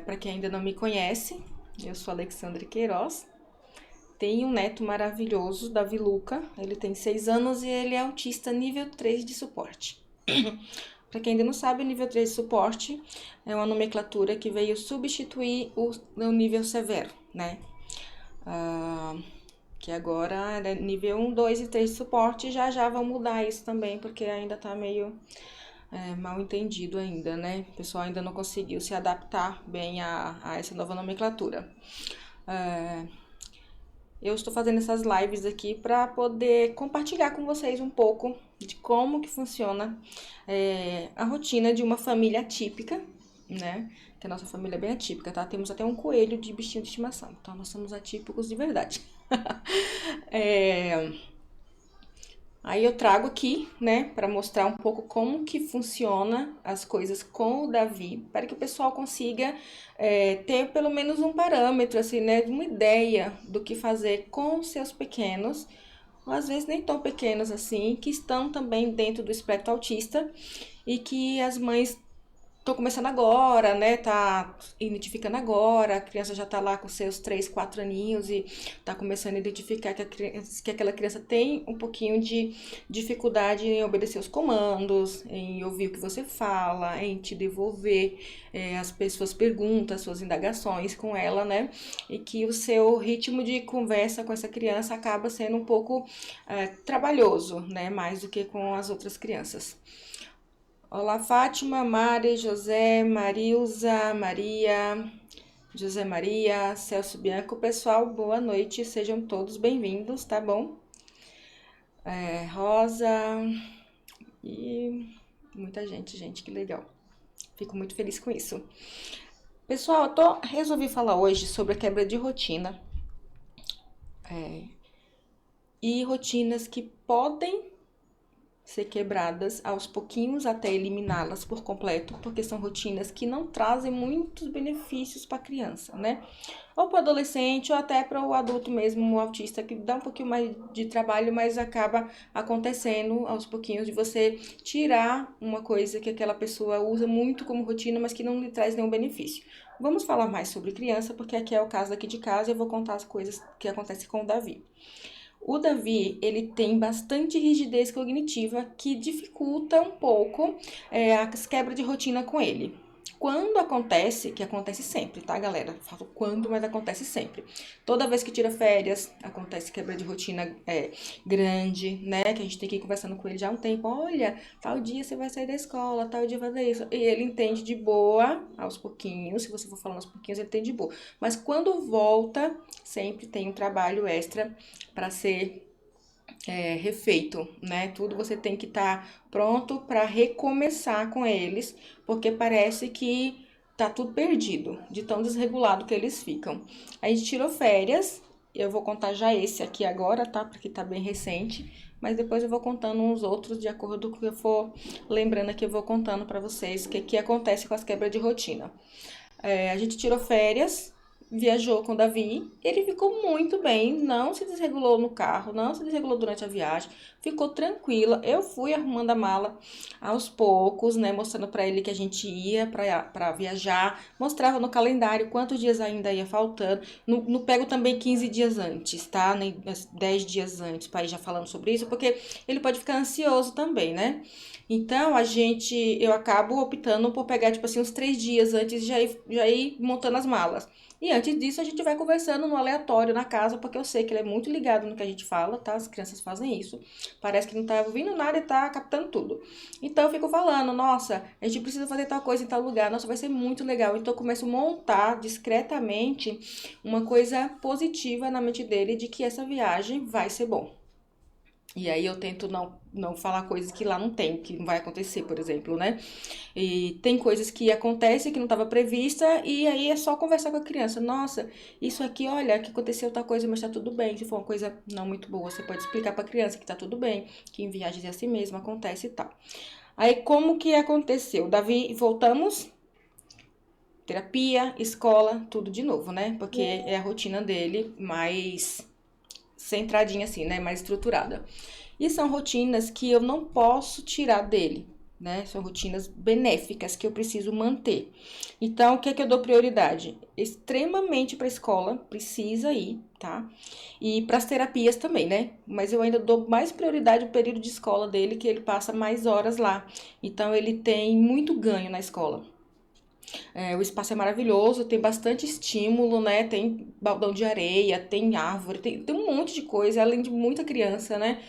Para quem ainda não me conhece, eu sou Alexandre Queiroz. Tenho um neto maravilhoso, Davi Luca. Ele tem 6 anos e ele é autista nível 3 de suporte. Para quem ainda não sabe, o nível 3 de suporte é uma nomenclatura que veio substituir o nível severo, né? Que agora é nível 1, 2 e 3 de suporte. Já já vão mudar isso também, porque ainda tá meio mal entendido ainda, né? O pessoal ainda não conseguiu se adaptar bem a essa nova nomenclatura. Eu estou fazendo essas lives aqui para poder compartilhar com vocês um pouco de como que funciona a rotina de uma família atípica, né? Que a nossa família é bem atípica, tá? Temos até um coelho de bichinho de estimação, então nós somos atípicos de verdade. Aí eu trago aqui, né, para mostrar um pouco como que funciona as coisas com o Davi, para que o pessoal consiga ter pelo menos um parâmetro, assim, né, uma ideia do que fazer com os seus pequenos, ou às vezes nem tão pequenos assim, que estão também dentro do espectro autista e que as mães tô começando agora, né? Tá identificando agora, a criança já tá lá com seus 3, 4 aninhos e tá começando a identificar que aquela criança tem um pouquinho de dificuldade em obedecer os comandos, em ouvir o que você fala, em te devolver as suas perguntas, suas indagações com ela, né? E que o seu ritmo de conversa com essa criança acaba sendo um pouco trabalhoso, né? Mais do que com as outras crianças. Olá, Fátima, Mari, José, Marilza, Maria, José Maria, Celso Bianco. Pessoal, boa noite, sejam todos bem-vindos, tá bom? Rosa e muita gente, que legal. Fico muito feliz com isso. Pessoal, resolvi falar hoje sobre a quebra de rotina. E rotinas que podem ser quebradas aos pouquinhos até eliminá-las por completo, porque são rotinas que não trazem muitos benefícios para a criança, né? Ou para o adolescente, ou até para o adulto mesmo, o autista, que dá um pouquinho mais de trabalho, mas acaba acontecendo aos pouquinhos de você tirar uma coisa que aquela pessoa usa muito como rotina, mas que não lhe traz nenhum benefício. Vamos falar mais sobre criança, porque aqui é o caso daqui de casa e eu vou contar as coisas que acontecem com o Davi. O Davi, ele tem bastante rigidez cognitiva que dificulta um pouco as quebras de rotina com ele. Quando acontece, que acontece sempre, tá, galera? Falo quando, mas acontece sempre. Toda vez que tira férias, acontece quebra de rotina grande, né? Que a gente tem que ir conversando com ele já há um tempo. Olha, tal dia você vai sair da escola, tal dia vai fazer isso. E ele entende de boa, aos pouquinhos. Se você for falando aos pouquinhos, ele entende de boa. Mas quando volta, sempre tem um trabalho extra para ser refeito, né? Tudo você tem que estar pronto para recomeçar com eles, porque parece que tá tudo perdido, de tão desregulado que eles ficam. A gente tirou férias, eu vou contar já esse aqui agora, tá? Porque tá bem recente, mas depois eu vou contando uns outros de acordo com o que eu for lembrando aqui, eu vou contando para vocês o que acontece com as quebras de rotina. A gente tirou férias, viajou com o Davi, ele ficou muito bem, não se desregulou no carro, não se desregulou durante a viagem, ficou tranquila. Eu fui arrumando a mala aos poucos, né, mostrando para ele que a gente ia para viajar, mostrava no calendário quantos dias ainda ia faltando. No pego também 15 dias antes, tá? Nem 10 dias antes, para ir já falando sobre isso, porque ele pode ficar ansioso também, né? Então, eu acabo optando por pegar, tipo assim, uns 3 dias antes de já ir montando as malas. E antes disso, a gente vai conversando no aleatório na casa, porque eu sei que ele é muito ligado no que a gente fala, tá? As crianças fazem isso. Parece que não tá ouvindo nada e tá captando tudo. Então, eu fico falando, nossa, a gente precisa fazer tal coisa em tal lugar, nossa, vai ser muito legal. Então, eu começo a montar discretamente uma coisa positiva na mente dele de que essa viagem vai ser bom. E aí eu tento não falar coisas que lá não tem, que não vai acontecer, por exemplo, né? E tem coisas que acontecem que não estava prevista, e aí é só conversar com a criança. Nossa, isso aqui, olha, que aconteceu tal coisa, mas tá tudo bem. Se for uma coisa não muito boa, você pode explicar pra criança que tá tudo bem, que em viagens é assim mesmo, acontece e tal. Aí como que aconteceu? Davi, voltamos, terapia, escola, tudo de novo, né? Porque é a rotina dele mais centradinha assim, né? Mais estruturada. E são rotinas que eu não posso tirar dele. né? São rotinas benéficas que eu preciso manter. Então, o que é que eu dou prioridade? Extremamente para a escola, precisa ir, tá? E para as terapias também, né? Mas eu ainda dou mais prioridade ao período de escola dele, que ele passa mais horas lá. Então, ele tem muito ganho na escola. O espaço é maravilhoso, tem bastante estímulo, né? Tem baldão de areia, tem árvore, tem um monte de coisa, além de muita criança, né?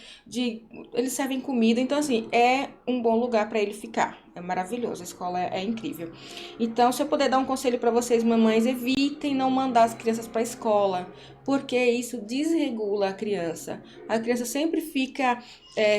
Eles servem comida, então assim, é um bom lugar para ele ficar. É maravilhoso, a escola é incrível. Então, se eu puder dar um conselho para vocês, mamães, evitem não mandar as crianças para a escola, porque isso desregula a criança. A criança sempre fica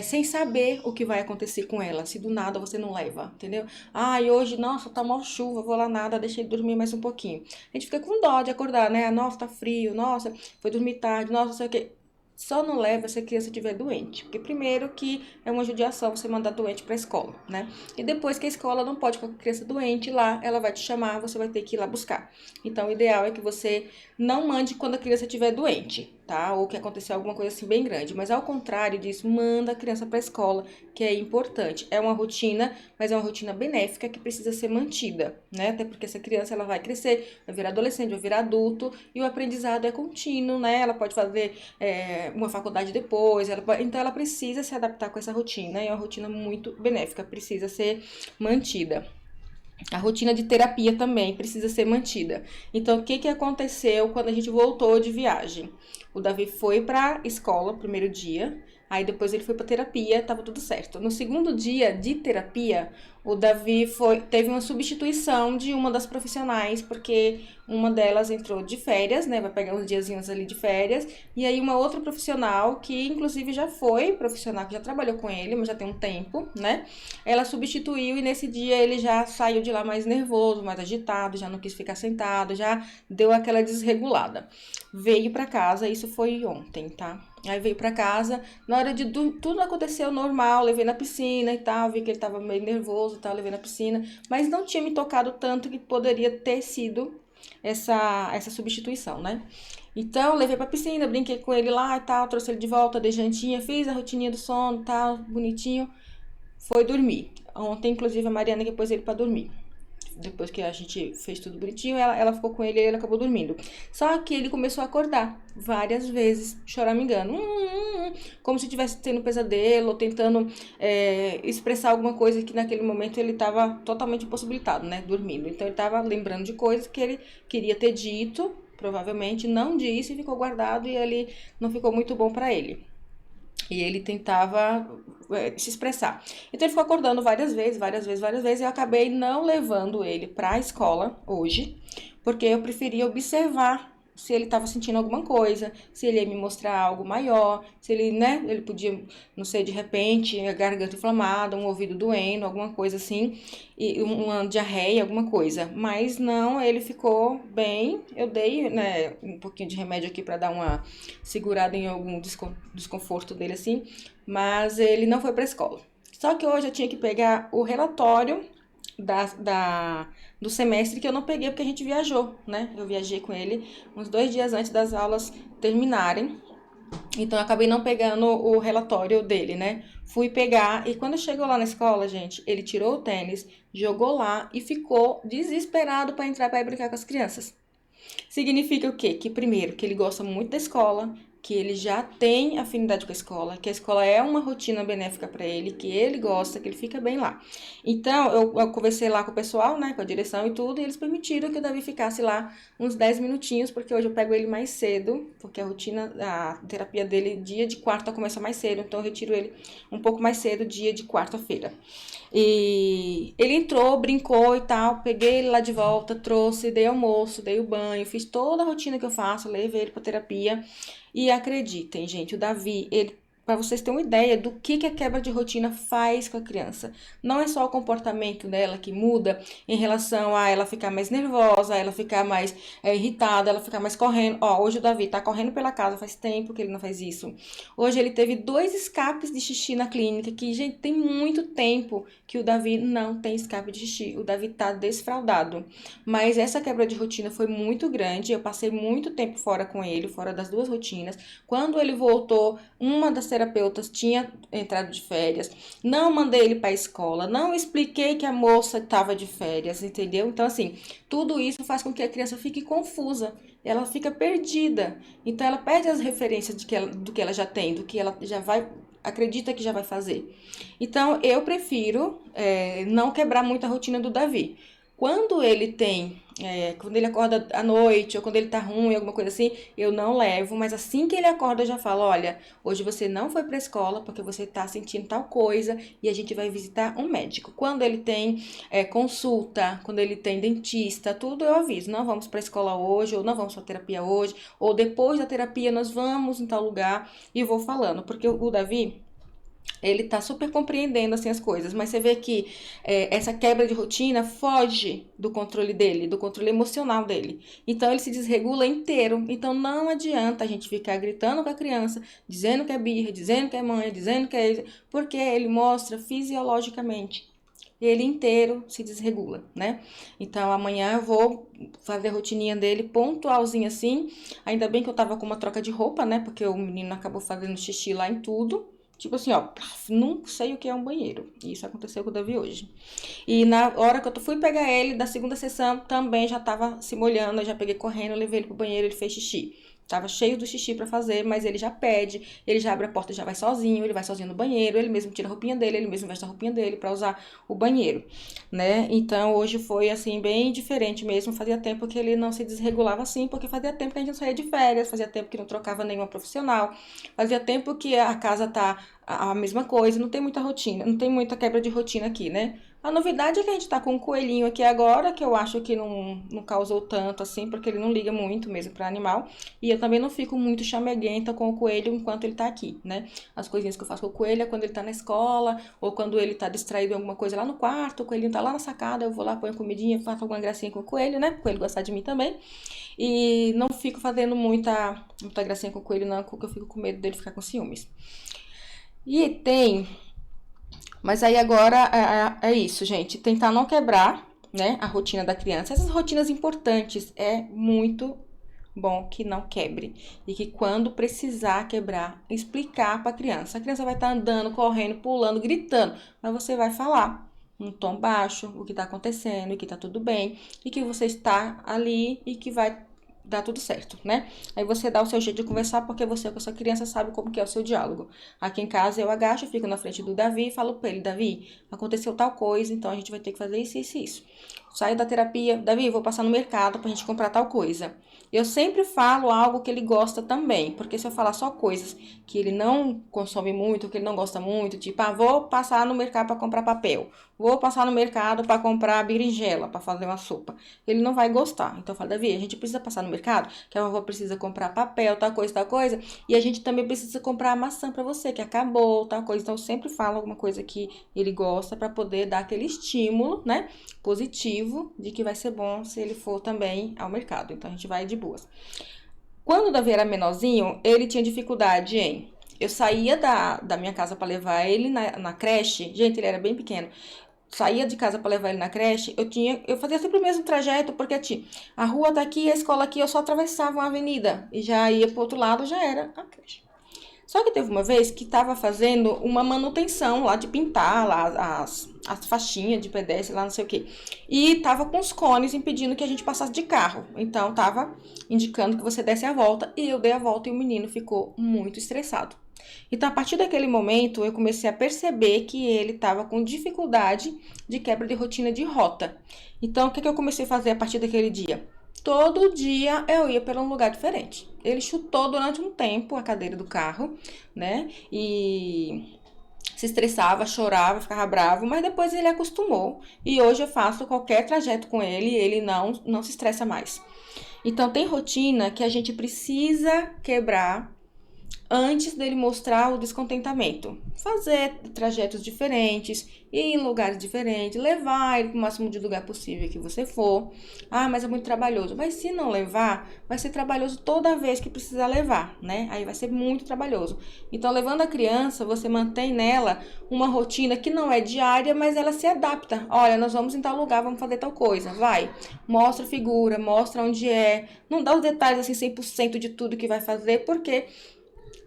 sem saber o que vai acontecer com ela, se do nada você não leva, entendeu? Ai, hoje, nossa, tá mó chuva, vou lá nada, deixei ele dormir mais um pouquinho. A gente fica com dó de acordar, né? Nossa, tá frio, nossa, foi dormir tarde, nossa, não sei o quê. Só não leva se a criança estiver doente. Porque primeiro que é uma judiação você mandar doente para a escola, né? E depois que a escola não pode com a criança doente lá, ela vai te chamar, você vai ter que ir lá buscar. Então o ideal é que você não mande quando a criança estiver doente, tá? Ou que aconteceu alguma coisa assim bem grande. Mas ao contrário disso, manda a criança para a escola, que é importante. É uma rotina, mas é uma rotina benéfica que precisa ser mantida, né? Até porque essa criança ela vai crescer, vai virar adolescente, vai virar adulto e o aprendizado é contínuo, né? Ela pode fazer uma faculdade depois, então ela precisa se adaptar com essa rotina, e é uma rotina muito benéfica, precisa ser mantida. A rotina de terapia também precisa ser mantida. Então, o que aconteceu quando a gente voltou de viagem? O Davi foi para escola, primeiro dia, aí depois ele foi para terapia, tava tudo certo. No segundo dia de terapia, o Davi teve uma substituição de uma das profissionais, porque uma delas entrou de férias, né? Vai pegar uns diazinhos ali de férias. E aí uma outra profissional, que inclusive já foi profissional, que já trabalhou com ele, mas já tem um tempo, né? Ela substituiu e nesse dia ele já saiu de lá mais nervoso, mais agitado, já não quis ficar sentado, já deu aquela desregulada. Veio pra casa, isso foi ontem, tá? Aí veio pra casa, na hora de tudo aconteceu normal, levei na piscina e tal, vi que ele tava meio nervoso e tal, levei na piscina, mas não tinha me tocado tanto que poderia ter sido essa substituição, né? Então, levei pra piscina, brinquei com ele lá e tal, trouxe ele de volta, dei jantinha, fiz a rotininha do sono e tal, bonitinho, foi dormir. Ontem, inclusive, a Mariana que pôs ele pra dormir. Depois que a gente fez tudo bonitinho, ela ficou com ele e ele acabou dormindo. Só que ele começou a acordar várias vezes, choramingando. Como se estivesse tendo pesadelo, ou tentando expressar alguma coisa que naquele momento ele estava totalmente impossibilitado, né? Dormindo. Então ele estava lembrando de coisas que ele queria ter dito, provavelmente não disse e ficou guardado e ele não ficou muito bom para ele. E ele tentava se expressar. Então ele ficou acordando várias vezes, várias vezes, várias vezes. E eu acabei não levando ele para a escola hoje, porque eu preferia observar se ele estava sentindo alguma coisa, se ele ia me mostrar algo maior, se ele, né, ele podia, não sei, de repente, a garganta inflamada, um ouvido doendo, alguma coisa assim, e uma diarreia, alguma coisa. Mas não, ele ficou bem. Eu dei, né, um pouquinho de remédio aqui para dar uma segurada em algum desconforto dele assim, mas ele não foi para a escola. Só que hoje eu tinha que pegar o relatório do semestre que eu não peguei porque a gente viajou, né? Eu viajei com ele uns 2 dias antes das aulas terminarem. Então eu acabei não pegando o relatório dele, né? Fui pegar e quando chegou lá na escola, gente, ele tirou o tênis, jogou lá e ficou desesperado para entrar para brincar com as crianças. Significa o quê? Que primeiro, que ele gosta muito da escola, que ele já tem afinidade com a escola, que a escola é uma rotina benéfica para ele, que ele gosta, que ele fica bem lá. Então, eu conversei lá com o pessoal, né, com a direção e tudo, e eles permitiram que o Davi ficasse lá uns 10 minutinhos, porque hoje eu pego ele mais cedo, porque a terapia dele, dia de quarta, começa mais cedo, então eu retiro ele um pouco mais cedo, dia de quarta-feira. E ele entrou, brincou e tal, peguei ele lá de volta, trouxe, dei almoço, dei o banho, fiz toda a rotina que eu faço, levei ele pra terapia. E acreditem, gente, o Davi, ele, para vocês terem uma ideia do que a quebra de rotina faz com a criança. Não é só o comportamento dela que muda em relação a ela ficar mais nervosa, a ela ficar mais irritada, ela ficar mais correndo. Ó, hoje o Davi tá correndo pela casa, faz tempo que ele não faz isso. Hoje ele teve 2 escapes de xixi na clínica, que, gente, tem muito tempo que o Davi não tem escape de xixi. O Davi tá desfraldado. Mas essa quebra de rotina foi muito grande. Eu passei muito tempo fora com ele, fora das 2 rotinas. Quando ele voltou, uma das terapeutas tinha entrado de férias, não mandei ele para a escola, não expliquei que a moça estava de férias, entendeu? Então, assim, tudo isso faz com que a criança fique confusa, ela fica perdida. Então, ela perde as referências do que ela já tem, do que ela já vai, acredita que já vai fazer. Então, eu prefiro não quebrar muito a rotina do Davi. Quando ele tem, quando ele acorda à noite, ou quando ele tá ruim, alguma coisa assim, eu não levo, mas assim que ele acorda, eu já falo, olha, hoje você não foi pra escola porque você tá sentindo tal coisa e a gente vai visitar um médico. Quando ele tem consulta, quando ele tem dentista, tudo eu aviso, não vamos pra escola hoje, ou não vamos pra terapia hoje, ou depois da terapia nós vamos em tal lugar, e vou falando, porque o Davi, ele tá super compreendendo assim as coisas, mas você vê que essa quebra de rotina foge do controle dele, do controle emocional dele. Então ele se desregula inteiro. Então não adianta a gente ficar gritando com a criança, dizendo que é birra, dizendo que é mãe, dizendo que é isso, porque ele mostra fisiologicamente. Ele inteiro se desregula, né? Então amanhã eu vou fazer a rotininha dele pontualzinho assim. Ainda bem que eu tava com uma troca de roupa, né? Porque o menino acabou fazendo xixi lá em tudo. Tipo assim, ó, não sei o que é um banheiro. Isso aconteceu com o Davi hoje. E na hora que eu fui pegar ele, da segunda sessão, também já tava se molhando. Eu já peguei correndo, levei ele pro banheiro, ele fez xixi. Tava cheio do xixi pra fazer, mas ele já pede, ele já abre a porta e já vai sozinho, ele vai sozinho no banheiro, ele mesmo tira a roupinha dele, ele mesmo veste a roupinha dele pra usar o banheiro, né? Então hoje foi assim, bem diferente mesmo. Fazia tempo que ele não se desregulava assim, porque fazia tempo que a gente não saía de férias, fazia tempo que não trocava nenhuma profissional, fazia tempo que a casa tá a mesma coisa, não tem muita rotina, não tem muita quebra de rotina aqui, né? A novidade é que a gente tá com um coelhinho aqui agora, que eu acho que não causou tanto assim, porque ele não liga muito mesmo pra animal. E eu também não fico muito chameguenta com o coelho enquanto ele tá aqui, né? As coisinhas que eu faço com o coelho é quando ele tá na escola, ou quando ele tá distraído em alguma coisa lá no quarto, o coelhinho tá lá na sacada, eu vou lá, ponho comidinha, faço alguma gracinha com o coelho, né? O coelho gostar de mim também. E não fico fazendo muita gracinha com o coelho, não, porque eu fico com medo dele ficar com ciúmes. E tem. Mas aí agora é isso, gente. Tentar não quebrar, né, a rotina da criança. Essas rotinas importantes é muito bom que não quebre. E que quando precisar quebrar, explicar para a criança. A criança vai estar andando, correndo, pulando, gritando, mas você vai falar num tom baixo o que está acontecendo, e que está tudo bem, e que você está ali e que vai dar tudo certo, né? Aí você dá o seu jeito de conversar, porque você com a sua criança sabe como que é o seu diálogo. Aqui em casa eu agacho, fico na frente do Davi e falo pra ele, Davi, aconteceu tal coisa, então a gente vai ter que fazer isso, isso e isso. Saio da terapia, Davi, vou passar no mercado pra gente comprar tal coisa. Eu sempre falo algo que ele gosta também, porque se eu falar só coisas que ele não consome muito, que ele não gosta muito, tipo, vou passar no mercado para comprar papel, vou passar no mercado para comprar berinjela para fazer uma sopa, ele não vai gostar. Então eu falo, Davi, a gente precisa passar no mercado, que a vovó precisa comprar papel, tal coisa, e a gente também precisa comprar a maçã para você, que acabou, tal coisa. Então eu sempre falo alguma coisa que ele gosta para poder dar aquele estímulo, né, positivo de que vai ser bom se ele for também ao mercado. Então a gente vai de boas. Quando o Davi era menorzinho, ele tinha dificuldade em... Eu saía da minha casa para levar ele na creche. Gente, ele era bem pequeno. Saía de casa para levar ele na creche. Eu fazia sempre o mesmo trajeto, porque a rua tá aqui, a escola aqui, eu só atravessava uma avenida e já ia pro outro lado, já era a creche. Só que teve uma vez que estava fazendo uma manutenção lá de pintar lá as faixinhas de pedestre lá, não sei o que. E tava com os cones impedindo que a gente passasse de carro. Então tava indicando que você desse a volta e eu dei a volta e o menino ficou muito estressado. Então a partir daquele momento eu comecei a perceber que ele estava com dificuldade de quebra de rotina de rota. Então o que eu comecei a fazer a partir daquele dia? Todo dia eu ia para um lugar diferente. Ele chutou durante um tempo a cadeira do carro, né? E se estressava, chorava, ficava bravo, mas depois ele acostumou. E hoje eu faço qualquer trajeto com ele e ele não se estressa mais. Então tem rotina que a gente precisa quebrar antes dele mostrar o descontentamento. Fazer trajetos diferentes, ir em lugares diferentes, levar ele para o máximo de lugar possível que você for. Mas é muito trabalhoso. Mas se não levar, vai ser trabalhoso toda vez que precisar levar, né? Aí vai ser muito trabalhoso. Então, levando a criança, você mantém nela uma rotina que não é diária, mas ela se adapta. Olha, nós vamos em tal lugar, vamos fazer tal coisa. Vai. Mostra a figura, mostra onde é. Não dá os detalhes assim 100% de tudo que vai fazer, porque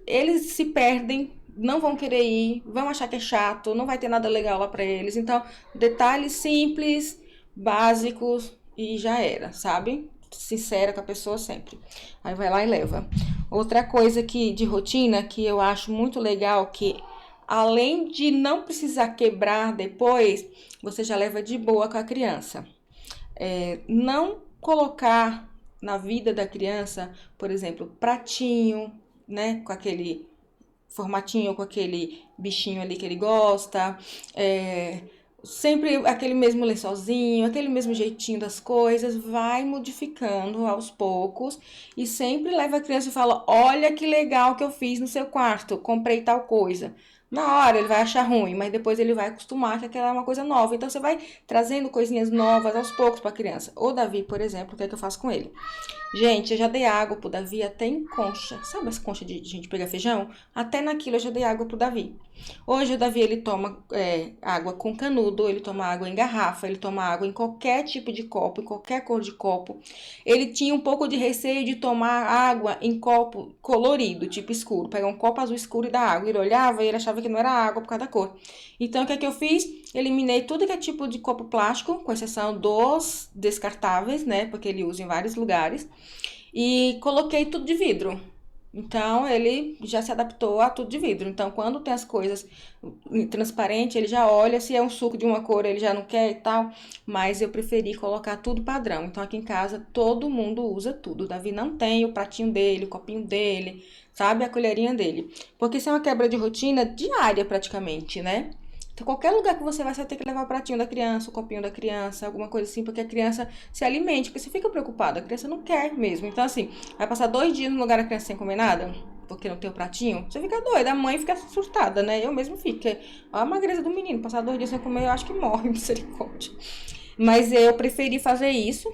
eles se perdem não vão querer ir, vão achar que é chato, não vai ter nada legal lá pra eles. Então, detalhes simples, básicos e já era, sabe? Sincera com a pessoa sempre. Aí vai lá e leva. Outra coisa que de rotina que eu acho muito legal que além de não precisar quebrar depois, você já leva de boa com a criança. Não colocar na vida da criança, por exemplo, pratinho, né, com aquele formatinho, com aquele bichinho ali que ele gosta, sempre aquele mesmo lençolzinho, aquele mesmo jeitinho das coisas, vai modificando aos poucos e sempre leva a criança e fala: Olha que legal que eu fiz no seu quarto, comprei tal coisa. Na hora ele vai achar ruim, mas depois ele vai acostumar que aquela é uma coisa nova. Então você vai trazendo coisinhas novas aos poucos para a criança. O Davi, por exemplo, o que é que eu faço com ele? Gente, eu já dei água pro Davi até em concha. Sabe as conchas de gente pegar feijão? Até naquilo eu já dei água pro Davi. Hoje o Davi ele toma água com canudo, ele toma água em garrafa, ele toma água em qualquer tipo de copo, em qualquer cor de copo. Ele tinha um pouco de receio de tomar água em copo colorido, tipo escuro. Pegar um copo azul escuro e dar água. Ele olhava e ele achava que não era água por causa da cor. Então o que é que eu fiz? Eliminei tudo que é tipo de copo plástico, com exceção dos descartáveis, né? Porque ele usa em vários lugares. E coloquei tudo de vidro. Então ele já se adaptou a tudo de vidro. Então quando tem as coisas transparentes, ele já olha. Se é um suco de uma cor, ele já não quer e tal. Mas eu preferi colocar tudo padrão. Então aqui em casa todo mundo usa tudo. O Davi não tem o pratinho dele, o copinho dele, sabe? A colherinha dele. Porque isso é uma quebra de rotina diária praticamente, né? Então, qualquer lugar que você vai ter que levar o pratinho da criança, o copinho da criança, alguma coisa assim, porque a criança se alimente, porque você fica preocupado, a criança não quer mesmo. Então, assim, vai passar 2 dias no lugar da criança sem comer nada, porque não tem o pratinho, você fica doida, a mãe fica surtada, né? Eu mesmo fico, porque a magreza do menino, passar 2 dias sem comer, eu acho que morre, misericórdia. Mas eu preferi fazer isso.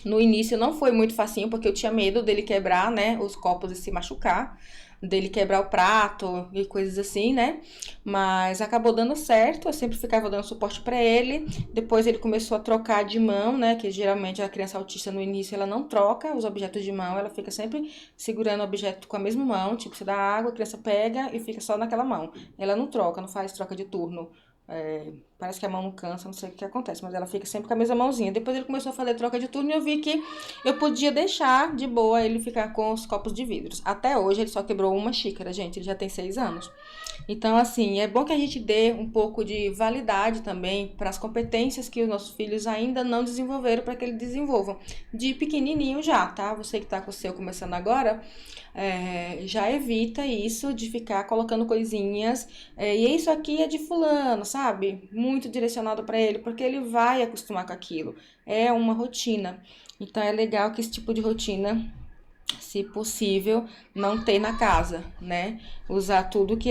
No início não foi muito facinho, porque eu tinha medo dele quebrar, né, os copos e se machucar, dele quebrar o prato e coisas assim, né? Mas acabou dando certo, eu sempre ficava dando suporte pra ele. Depois ele começou a trocar de mão, né, que geralmente a criança autista no início ela não troca os objetos de mão, ela fica sempre segurando o objeto com a mesma mão, tipo, você dá água, a criança pega e fica só naquela mão. Ela não troca, não faz troca de turno. Parece que a mão não cansa, não sei o que acontece, mas ela fica sempre com a mesma mãozinha. Depois ele começou a fazer troca de turno e eu vi que eu podia deixar de boa ele ficar com os copos de vidros. Até hoje ele só quebrou uma xícara, gente, ele já tem 6 anos. Então, assim, é bom que a gente dê um pouco de validade também para as competências que os nossos filhos ainda não desenvolveram para que eles desenvolvam. De pequenininho já, tá? Você que tá com o seu começando agora, já evita isso de ficar colocando coisinhas. E isso aqui é de fulano, sabe? Muito direcionado para ele, porque ele vai acostumar com aquilo. É uma rotina. Então é legal que esse tipo de rotina, se possível, não ter na casa, né? Usar tudo que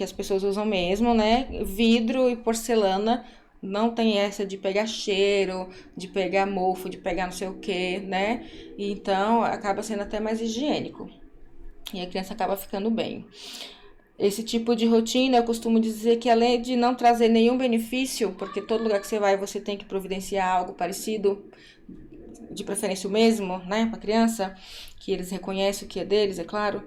as pessoas usam mesmo, né? Vidro e porcelana. Não tem essa de pegar cheiro, de pegar mofo, de pegar não sei o que, né? Então acaba sendo até mais higiênico. E a criança acaba ficando bem. Esse tipo de rotina, eu costumo dizer que além de não trazer nenhum benefício, porque todo lugar que você vai você tem que providenciar algo parecido, de preferência o mesmo, né, para criança, que eles reconhecem o que é deles, é claro.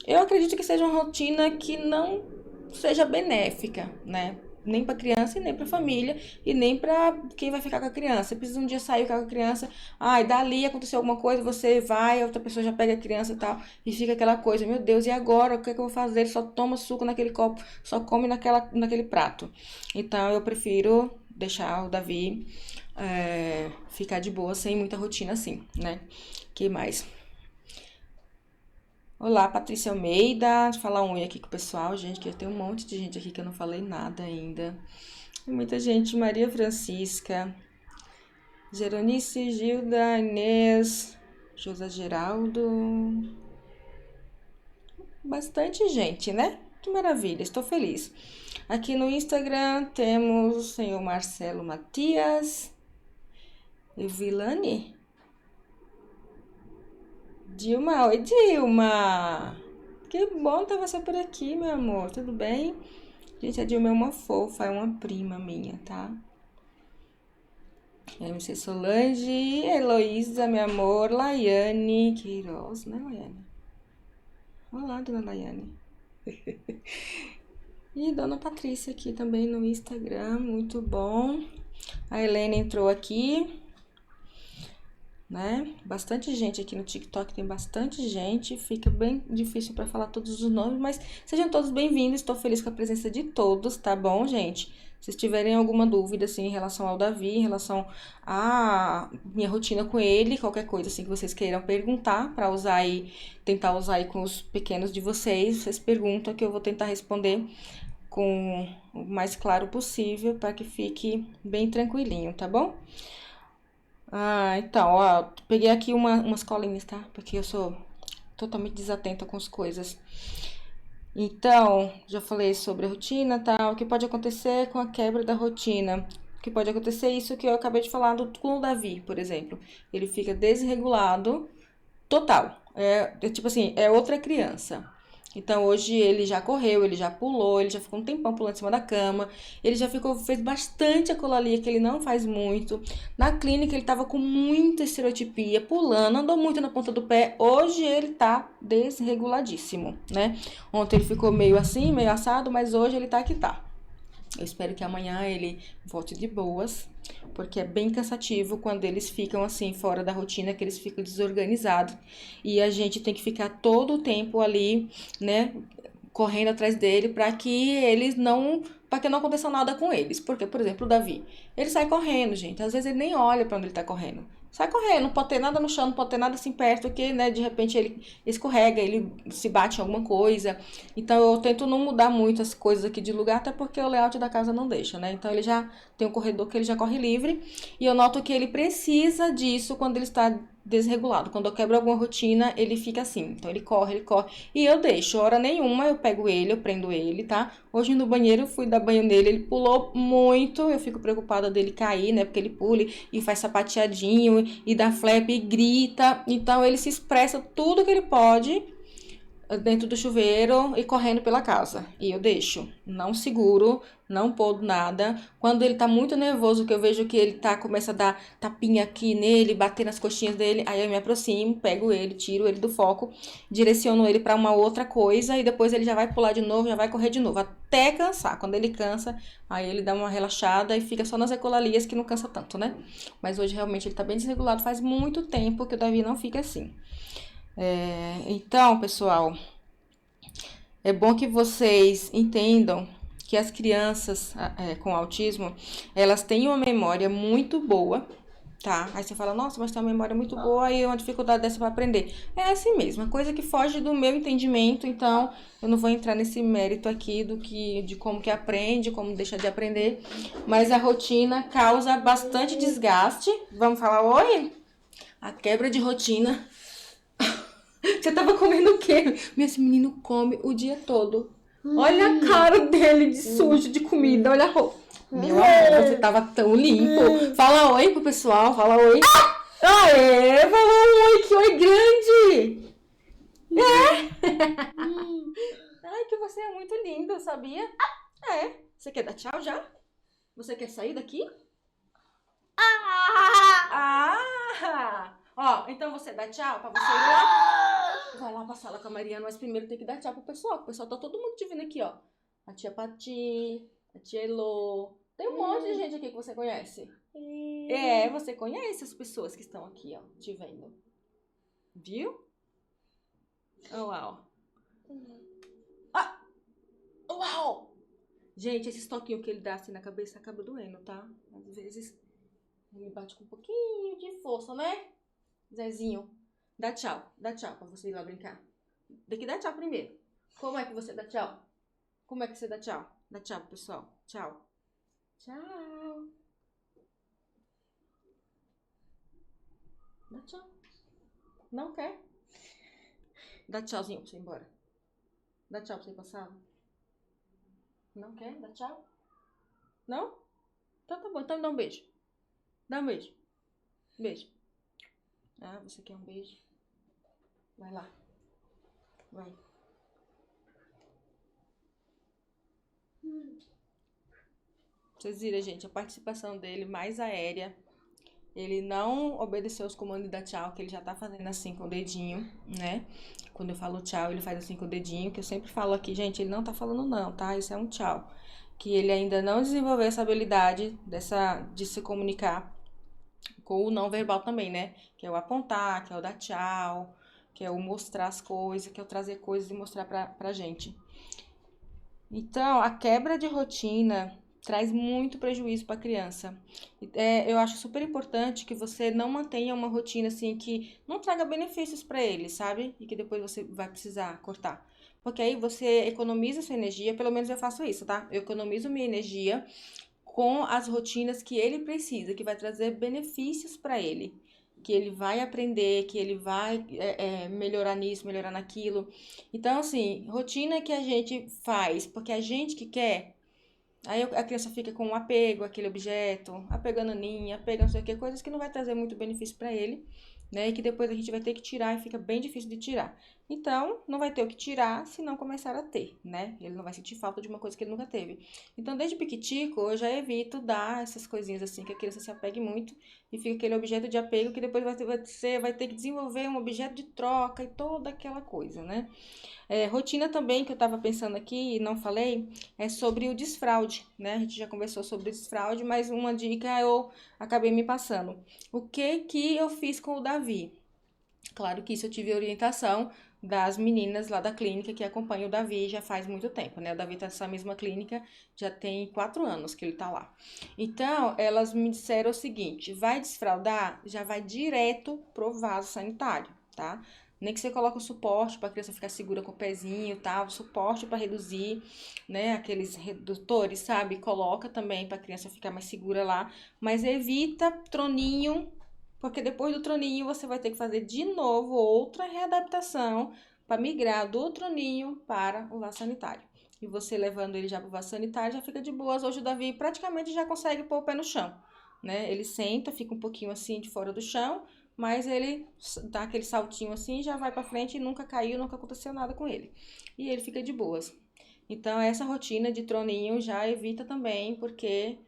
Eu acredito que seja uma rotina que não seja benéfica, né? Nem para criança e nem para família e nem para quem vai ficar com a criança. Você precisa um dia sair com a criança, ai, dali aconteceu alguma coisa, você vai, a outra pessoa já pega a criança e tal, e fica aquela coisa, meu Deus, e agora? O que é que eu vou fazer? Ele só toma suco naquele copo, só come naquele prato. Então eu prefiro deixar o Davi ficar de boa, sem muita rotina assim, né? Que mais? Olá, Patrícia Almeida. Deixa eu falar um oi aqui com o pessoal, gente, que tem um monte de gente aqui que eu não falei nada ainda. Muita gente. Maria Francisca, Geronice, Gilda, Inês, José Geraldo. Bastante gente, né? Que maravilha, estou feliz. Aqui no Instagram temos o senhor Marcelo Matias, Evilane, Dilma. Oi, Dilma! Que bom ter você por aqui, meu amor. Tudo bem? Gente, a Dilma é uma fofa, é uma prima minha, tá? MC Solange, Heloísa, meu amor, Laiane Queiroz, né, Laiane? Olá, dona Daiane. E dona Patrícia aqui também no Instagram, muito bom. A Helena entrou aqui, né? Bastante gente aqui no TikTok, tem bastante gente. Fica bem difícil para falar todos os nomes, mas sejam todos bem-vindos. Estou feliz com a presença de todos, tá bom, gente? Se tiverem alguma dúvida assim em relação ao Davi, em relação à minha rotina com ele, qualquer coisa assim que vocês queiram perguntar para usar aí, tentar usar aí com os pequenos de vocês perguntam que eu vou tentar responder com o mais claro possível para que fique bem tranquilinho, tá bom? Ah, então, ó, peguei aqui umas colinhas, tá? Porque eu sou totalmente desatenta com as coisas. Então, já falei sobre a rotina, tá? O que pode acontecer com a quebra da rotina? O que pode acontecer é isso que eu acabei de falar com o Davi, por exemplo. Ele fica desregulado total. É tipo assim, é outra criança. Então hoje ele já correu, ele já pulou, ele já ficou um tempão pulando em cima da cama. Ele já ficou, fez bastante acolalia, que ele não faz muito. Na clínica ele tava com muita estereotipia, pulando, andou muito na ponta do pé. Hoje ele tá desreguladíssimo, né? Ontem ele ficou meio assim, meio assado, mas hoje ele tá que tá. Eu espero que amanhã ele volte de boas, porque é bem cansativo quando eles ficam assim fora da rotina, que eles ficam desorganizados e a gente tem que ficar todo o tempo ali, né, correndo atrás dele para que não aconteça nada com eles. Porque, por exemplo, o Davi, ele sai correndo, gente. Às vezes ele nem olha para onde ele tá correndo. Sai correndo, não pode ter nada no chão, não pode ter nada assim perto, porque, né, de repente ele escorrega, ele se bate em alguma coisa. Então eu tento não mudar muito as coisas aqui de lugar, até porque o layout da casa não deixa, né? Então ele já tem um corredor que ele já corre livre, e eu noto que ele precisa disso quando ele está desregulado. Quando eu quebro alguma rotina, ele fica assim. Então ele corre, ele corre. E eu deixo, hora nenhuma eu pego ele, eu prendo ele, tá? Hoje no banheiro eu fui dar banho nele, ele pulou muito, eu fico preocupada dele cair, né? Porque ele pula e faz sapateadinho e dá flap e grita. Então ele se expressa tudo que ele pode dentro do chuveiro e correndo pela casa. E eu deixo, não seguro, não pôr nada. Quando ele tá muito nervoso, que eu vejo que ele começa a dar tapinha aqui nele, bater nas coxinhas dele, aí eu me aproximo, pego ele, tiro ele do foco, direciono ele para uma outra coisa e depois ele já vai pular de novo, já vai correr de novo, até cansar. Quando ele cansa, aí ele dá uma relaxada e fica só nas ecolalias que não cansa tanto, né? Mas hoje realmente ele tá bem desregulado, faz muito tempo que o Davi não fica assim. Então, pessoal, é bom que vocês entendam que as crianças com autismo, elas têm uma memória muito boa, tá? Aí você fala, nossa, mas tem uma memória muito boa e uma dificuldade dessa para aprender. É assim mesmo, uma coisa que foge do meu entendimento, então eu não vou entrar nesse mérito aqui de como que aprende, como deixa de aprender, mas a rotina causa bastante desgaste. Vamos falar oi? A quebra de rotina. Você tava comendo o quê? Esse menino come o dia todo. Olha a cara dele de sujo de comida, olha a roupa. Meu amor, você tava tão limpo. Fala oi pro pessoal, fala oi. Aê, falou oi, que oi grande. Ai, que você é muito lindo, sabia? É. Você quer dar tchau já? Você quer sair daqui? Ah! Ó, então você dá tchau pra você ir lá. Vai lá pra sala com a Mariana, mas primeiro tem que dar tchau pro pessoal. O pessoal tá todo mundo te vendo aqui, ó. A tia Pati, a tia Elô. Tem um monte de gente aqui que você conhece. É, você conhece as pessoas que estão aqui, ó, te vendo. Viu? Olha lá, ó. Ah! Uau! Gente, esse toquinho que ele dá assim na cabeça acaba doendo, tá? Às vezes ele bate com um pouquinho de força, né? Zezinho, dá tchau pra você ir lá brincar. Tem que dar tchau primeiro. Como é que você dá tchau? Como é que você dá tchau? Dá tchau, pessoal. Tchau. Tchau. Dá tchau. Não quer? Dá tchauzinho pra você ir embora. Dá tchau pra você ir pra sala. Não quer? Dá tchau? Não? Então tá bom. Então me dá um beijo. Dá um beijo. Beijo. Ah, você quer um beijo? Vai lá. Vai. Vocês viram, gente, a participação dele mais aérea. Ele não obedeceu os comandos da tchau, que ele já tá fazendo assim com o dedinho, né? Quando eu falo tchau, ele faz assim com o dedinho, que eu sempre falo aqui, gente, ele não tá falando não, tá? Isso é um tchau. Que ele ainda não desenvolveu essa habilidade de se comunicar com o não verbal também, né? Que é o apontar, que é o dar tchau, que é o mostrar as coisas, que é o trazer coisas e mostrar pra gente. Então, a quebra de rotina traz muito prejuízo para a criança. Eu acho super importante que você não mantenha uma rotina assim que não traga benefícios para ele, sabe? E que depois você vai precisar cortar. Porque aí você economiza sua energia, pelo menos eu faço isso, tá? Eu economizo minha energia com as rotinas que ele precisa, que vai trazer benefícios para ele. Que ele vai aprender, que ele vai melhorar nisso, melhorar naquilo. Então, assim, rotina que a gente faz porque a gente que quer, aí a criança fica com um apego àquele objeto, apegando ninho, apegando não sei o que, coisas que não vai trazer muito benefício para ele, né? E que depois a gente vai ter que tirar e fica bem difícil de tirar. Então, não vai ter o que tirar se não começar a ter, né? Ele não vai sentir falta de uma coisa que ele nunca teve. Então, desde piquitico, eu já evito dar essas coisinhas assim, que a criança se apegue muito e fica aquele objeto de apego que depois vai ter que desenvolver um objeto de troca e toda aquela coisa, né? Rotina também que eu estava pensando aqui e não falei é sobre o desfraude, né? A gente já conversou sobre o desfraude, mas uma dica eu acabei me passando. O que que eu fiz com o Davi? Claro que isso eu tive orientação das meninas lá da clínica que acompanham o Davi já faz muito tempo, né? O Davi tá nessa mesma clínica já tem 4 anos que ele tá lá. Então, elas me disseram o seguinte: vai desfraldar, já vai direto pro vaso sanitário, tá? Nem que você coloque um suporte para a criança ficar segura com o pezinho, tá? Suporte para reduzir, né? Aqueles redutores, sabe? Coloca também para a criança ficar mais segura lá, mas evita troninho porque depois do troninho você vai ter que fazer de novo outra readaptação para migrar do troninho para o vaso sanitário. E você levando ele já para o vaso sanitário já fica de boas. Hoje o Davi praticamente já consegue pôr o pé no chão, né? Ele senta, fica um pouquinho assim de fora do chão, mas ele dá aquele saltinho assim, já vai para frente e nunca caiu, nunca aconteceu nada com ele. E ele fica de boas. Então essa rotina de troninho já evita também, porque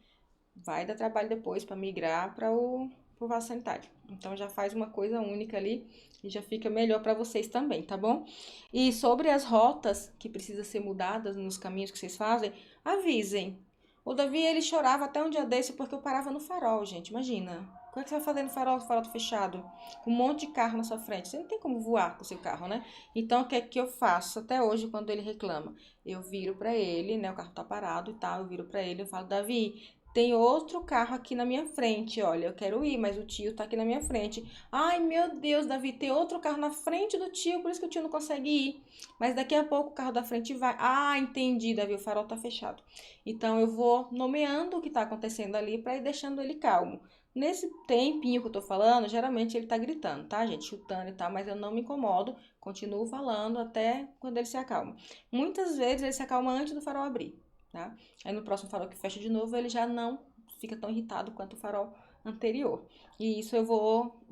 vai dar trabalho depois para migrar para o vaso sanitário. Então já faz uma coisa única ali e já fica melhor para vocês também, tá bom? E sobre as rotas que precisam ser mudadas nos caminhos que vocês fazem, avisem. O Davi, ele chorava até um dia desse porque eu parava no farol, gente, imagina. Como é que você vai fazer no farol, o farol tá fechado? Com um monte de carro na sua frente. Você não tem como voar com o seu carro, né? Então, o que é que eu faço até hoje quando ele reclama? Eu viro para ele, né? O carro tá parado e tal. Eu viro para ele e falo, Davi, tem outro carro aqui na minha frente, olha, eu quero ir, mas o tio tá aqui na minha frente. Ai, meu Deus, Davi, tem outro carro na frente do tio, por isso que o tio não consegue ir. Mas daqui a pouco o carro da frente vai. Ah, entendi, Davi, o farol tá fechado. Então eu vou nomeando o que tá acontecendo ali para ir deixando ele calmo. Nesse tempinho que eu tô falando, geralmente ele tá gritando, tá, gente? Chutando e tal, mas eu não me incomodo, continuo falando até quando ele se acalma. Muitas vezes ele se acalma antes do farol abrir. Tá? Aí no próximo farol que fecha de novo, ele já não fica tão irritado quanto o farol anterior. E isso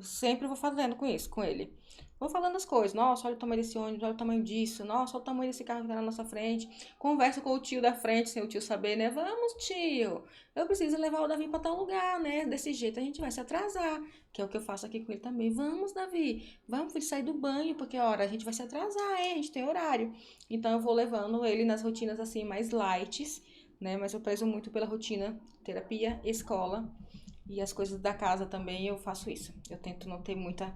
sempre vou fazendo com isso, com ele. Vou falando as coisas, nossa, olha o tamanho desse ônibus, olha o tamanho disso, nossa, olha o tamanho desse carro que tá na nossa frente. Converso com o tio da frente, sem o tio saber, né? Vamos, tio, eu preciso levar o Davi para tal lugar, né? Desse jeito a gente vai se atrasar, que é o que eu faço aqui com ele também. Vamos, Davi, vamos filho, sair do banho, porque a hora a gente vai se atrasar, hein? A gente tem horário. Então eu vou levando ele nas rotinas assim mais lights, né? Mas eu prezo muito pela rotina terapia, escola e as coisas da casa também eu faço isso. Eu tento não ter muita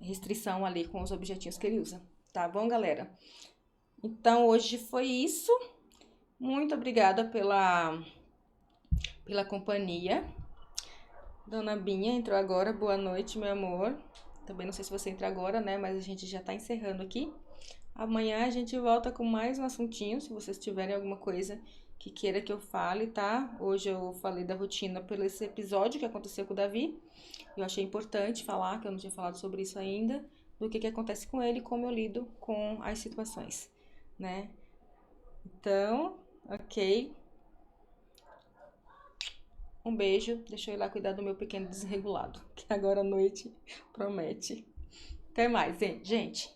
restrição ali com os objetinhos que ele usa. Tá bom, galera? Então hoje foi isso. Muito obrigada pela companhia. Dona Binha entrou agora. Boa noite, meu amor. Também não sei se você entra agora, né? Mas a gente já tá encerrando aqui. Amanhã a gente volta com mais um assuntinho, se vocês tiverem alguma coisa que queira que eu fale, tá? Hoje eu falei da rotina pelo esse episódio que aconteceu com o Davi. Eu achei importante falar, que eu não tinha falado sobre isso ainda, do que acontece com ele e como eu lido com as situações, né? Então, ok. Um beijo. Deixa eu ir lá cuidar do meu pequeno desregulado, que agora à noite promete. Até mais, hein, gente.